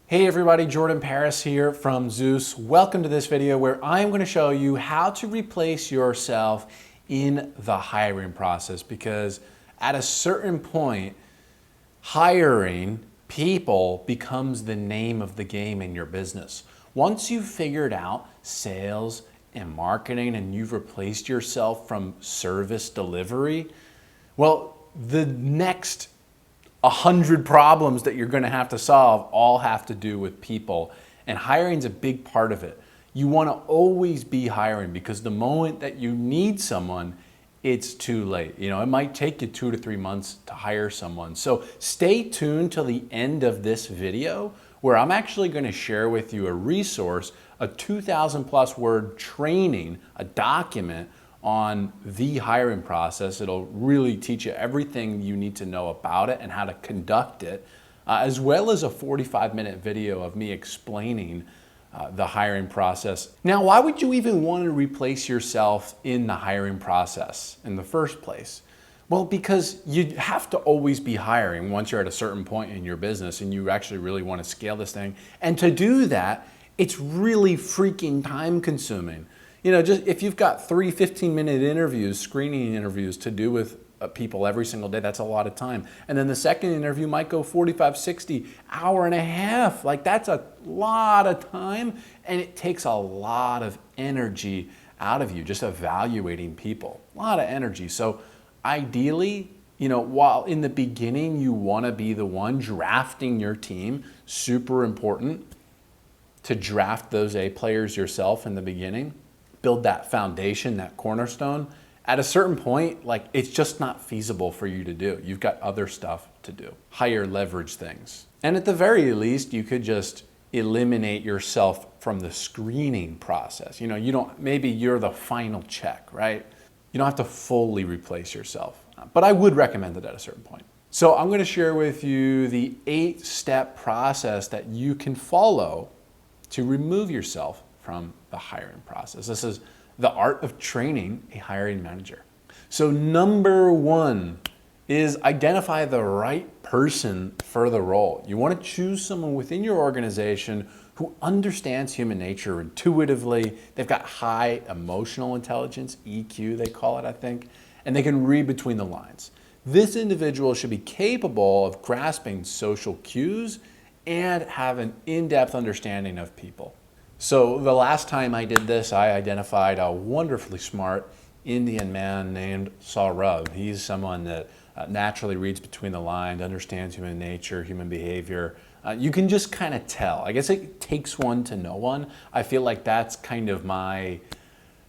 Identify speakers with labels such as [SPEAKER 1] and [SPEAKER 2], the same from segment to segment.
[SPEAKER 1] Hey everybody, Jordan Paris here from Zeus. Welcome to this video where I'm going to show you how to replace yourself in the hiring process, because at a certain point, hiring people becomes the name of the game in your business. Once you've figured out sales and marketing and you've replaced yourself from service delivery, well, the next 100 problems that you're going to have to solve all have to do with people, and hiring is a big part of it. You want to always be hiring, because the moment that you need someone, it's too late. You know, it might take you 2 to 3 months to hire someone. So stay tuned till the end of this video, where I'm actually going to share with you a resource, a 2,000 plus word training, a document on the hiring process. It'll really teach you everything you need to know about it and how to conduct it, as well as a 45-minute video of me explaining the hiring process. Now, why would you even want to replace yourself in the hiring process in the first place? Well, because you have to always be hiring once you're at a certain point in your business and you actually really want to scale this thing. And to do that, it's really freaking time consuming. You know, just if you've got 3 15-minute interviews, screening interviews to do with people every single day, that's a lot of time. And then the second interview might go 45, 60, hour and a half. Like, that's a lot of time, and it takes a lot of energy out of you just evaluating people. A lot of energy. So ideally, you know, while in the beginning you want to be the one drafting your team, super important to draft those A players yourself in the beginning. Build that foundation, that cornerstone. At a certain point, like, it's just not feasible for you to do. You've got other stuff to do, higher leverage things. And at the very least, you could just eliminate yourself from the screening process. You know, maybe you're the final check, right? You don't have to fully replace yourself, but I would recommend it at a certain point. So I'm going to share with you the 8-step process that you can follow to remove yourself from the hiring process. This is the art of training a hiring manager. So number 1 is identify the right person for the role. You want to choose someone within your organization who understands human nature intuitively. They've got high emotional intelligence, EQ they call it, I think, and they can read between the lines. This individual should be capable of grasping social cues and have an in-depth understanding of people. So the last time I did this, I identified a wonderfully smart Indian man named Saurabh. He's someone that naturally reads between the lines, understands human nature, human behavior. You can just kind of tell. I guess it takes one to know one. I feel like that's kind of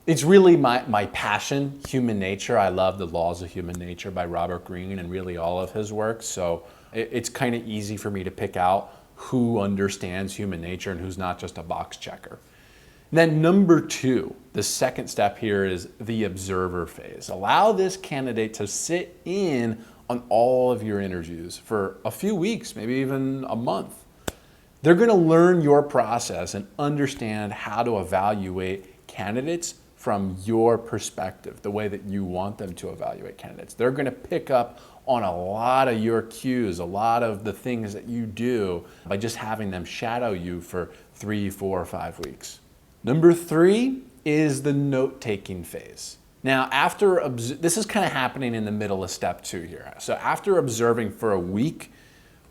[SPEAKER 1] it's really my passion, human nature. I love The Laws of Human Nature by Robert Greene and really all of his work. So it's kind of easy for me to pick out who understands human nature and who's not just a box checker. And then number 2, the second step here is the observer phase. Allow this candidate to sit in on all of your interviews for a few weeks, maybe even a month. They're going to learn your process and understand how to evaluate candidates from your perspective, the way that you want them to evaluate candidates. They're going to pick up on a lot of your cues, a lot of the things that you do by just having them shadow you for 3, 4, or 5 weeks. Number 3 is the note-taking phase. Now, this is kind of happening in the middle of step 2 here. So after observing for a week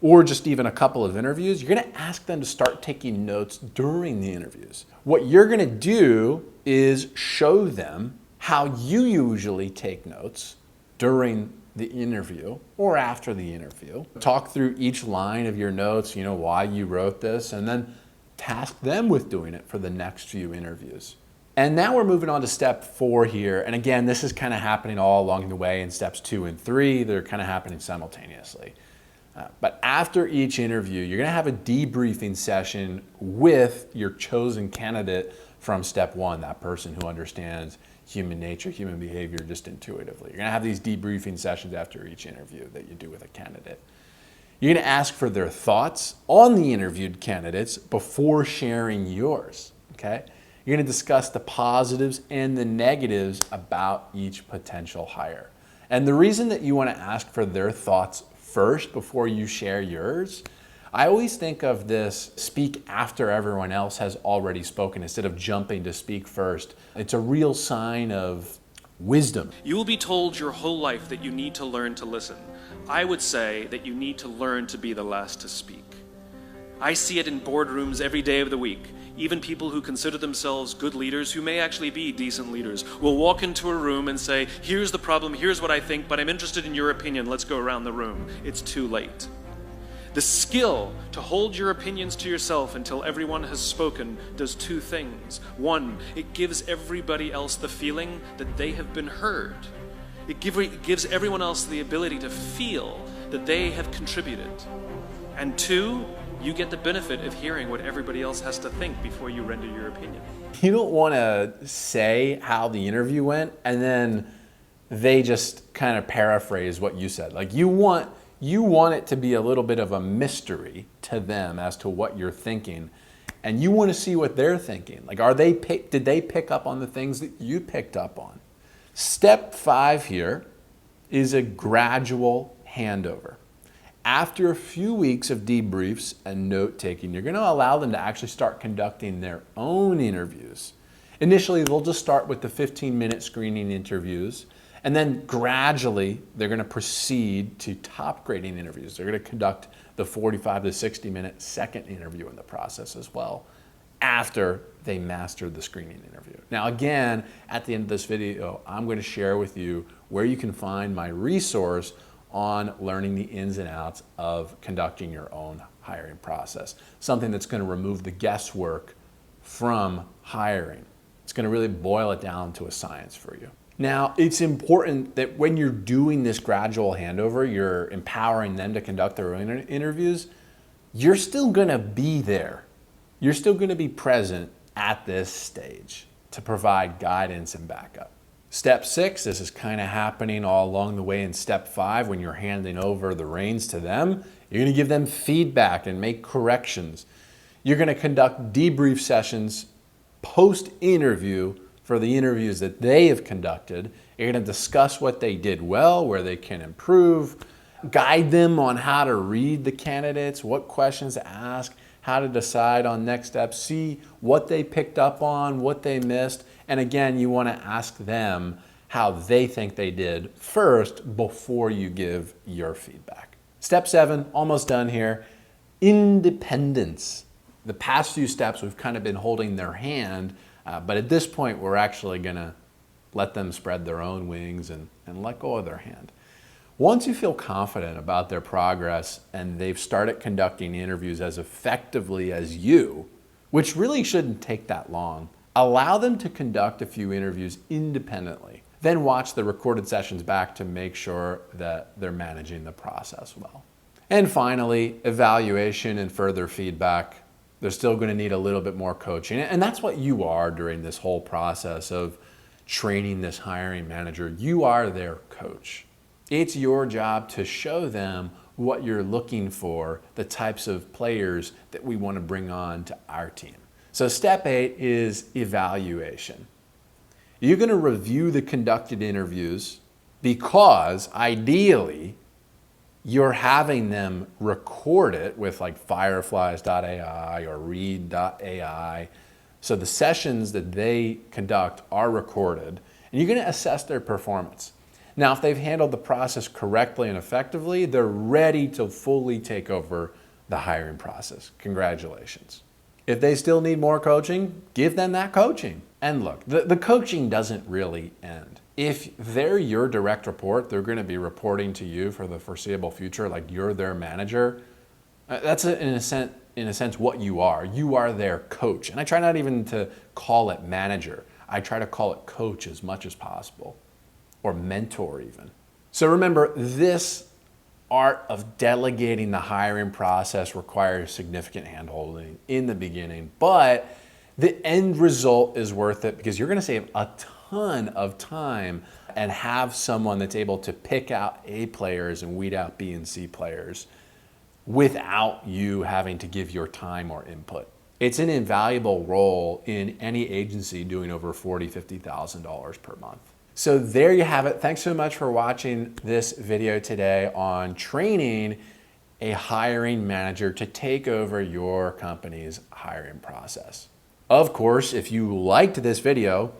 [SPEAKER 1] or just even a couple of interviews, you're going to ask them to start taking notes during the interviews. What you're going to do is show them how you usually take notes during the interview or after the interview. Talk through each line of your notes, you know, why you wrote this, and then task them with doing it for the next few interviews. And now we're moving on to step 4 here. And again, this is kind of happening all along the way in steps 2 and 3. They're kind of happening simultaneously. But after each interview, you're going to have a debriefing session with your chosen candidate from step 1, that person who understands human nature, human behavior just intuitively. You're going to have these debriefing sessions after each interview that you do with a candidate. You're going to ask for their thoughts on the interviewed candidates before sharing yours, okay? You're going to discuss the positives and the negatives about each potential hire. And the reason that you want to ask for their thoughts first before you share yours I always think of this speak after everyone else has already spoken instead of jumping to speak first. It's a real sign of wisdom.
[SPEAKER 2] You will be told your whole life that you need to learn to listen. I would say that you need to learn to be the last to speak. I see it in boardrooms every day of the week. Even people who consider themselves good leaders, who may actually be decent leaders, will walk into a room and say, here's the problem, here's what I think, but I'm interested in your opinion, let's go around the room. It's too late. The skill to hold your opinions to yourself until everyone has spoken does two things. One, it gives everybody else the feeling that they have been heard. It gives everyone else the ability to feel that they have contributed. And two, you get the benefit of hearing what everybody else has to think before you render your opinion.
[SPEAKER 1] You don't want to say how the interview went and then they just kind of paraphrase what you said. Like you want it to be a little bit of a mystery to them as to what you're thinking, and you want to see what they're thinking. Like, did they pick up on the things that you picked up on? Step 5 here is a gradual handover. After a few weeks of debriefs and note-taking, you're going to allow them to actually start conducting their own interviews. Initially, they'll just start with the 15-minute screening interviews, and then gradually, they're going to proceed to top grading interviews. They're going to conduct the 45 to 60-minute second interview in the process as well, after they mastered the screening interview. Now again, at the end of this video, I'm going to share with you where you can find my resource on learning the ins and outs of conducting your own hiring process. Something that's going to remove the guesswork from hiring. It's going to really boil it down to a science for you. Now, it's important that when you're doing this gradual handover, you're empowering them to conduct their own interviews, you're still going to be there. You're still going to be present at this stage to provide guidance and backup. Step 6, this is kind of happening all along the way in step 5 when you're handing over the reins to them. You're going to give them feedback and make corrections. You're going to conduct debrief sessions post-interview for the interviews that they have conducted. You're going to discuss what they did well, where they can improve, guide them on how to read the candidates, what questions to ask, how to decide on next steps, see what they picked up on, what they missed. And again, you want to ask them how they think they did first before you give your feedback. Step 7, almost done here. Independence. The past few steps, we've kind of been holding their hand, but at this point, we're actually going to let them spread their own wings and let go of their hand. Once you feel confident about their progress and they've started conducting interviews as effectively as you, which really shouldn't take that long, allow them to conduct a few interviews independently. Then watch the recorded sessions back to make sure that they're managing the process well. And finally, evaluation and further feedback. They're still going to need a little bit more coaching. And that's what you are during this whole process of training this hiring manager. You are their coach. It's your job to show them what you're looking for, the types of players that we want to bring on to our team. So step 8 is evaluation. You're going to review the conducted interviews because ideally you're having them record it with like fireflies.ai or read.ai. So the sessions that they conduct are recorded, and you're going to assess their performance. Now, if they've handled the process correctly and effectively, they're ready to fully take over the hiring process. Congratulations. If they still need more coaching, give them that coaching. And look, the coaching doesn't really end. If they're your direct report, they're going to be reporting to you for the foreseeable future, like you're their manager. That's in a sense what you are. You are their coach. And I try not even to call it manager. I try to call it coach as much as possible, or mentor even. So remember, this art of delegating the hiring process requires significant handholding in the beginning, but the end result is worth it because you're going to save a ton of time and have someone that's able to pick out A players and weed out B and C players without you having to give your time or input. It's an invaluable role in any agency doing over $40,000, $50,000 per month. So there you have it. Thanks so much for watching this video today on training a hiring manager to take over your company's hiring process. Of course, if you liked this video,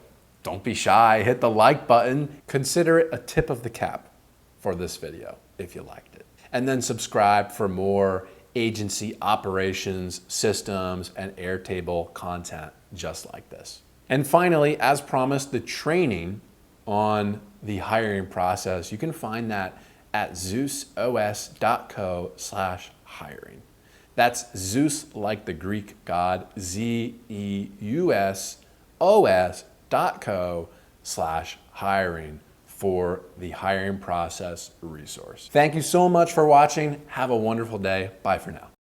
[SPEAKER 1] don't be shy, hit the like button. Consider it a tip of the cap for this video if you liked it. And then subscribe for more agency operations, systems, and Airtable content just like this. And finally, as promised, the training on the hiring process, you can find that at zeusos.co/hiring. That's Zeus like the Greek god, ZEUSOS.co/hiring for the hiring process resource. Thank you so much for watching. Have a wonderful day. Bye for now.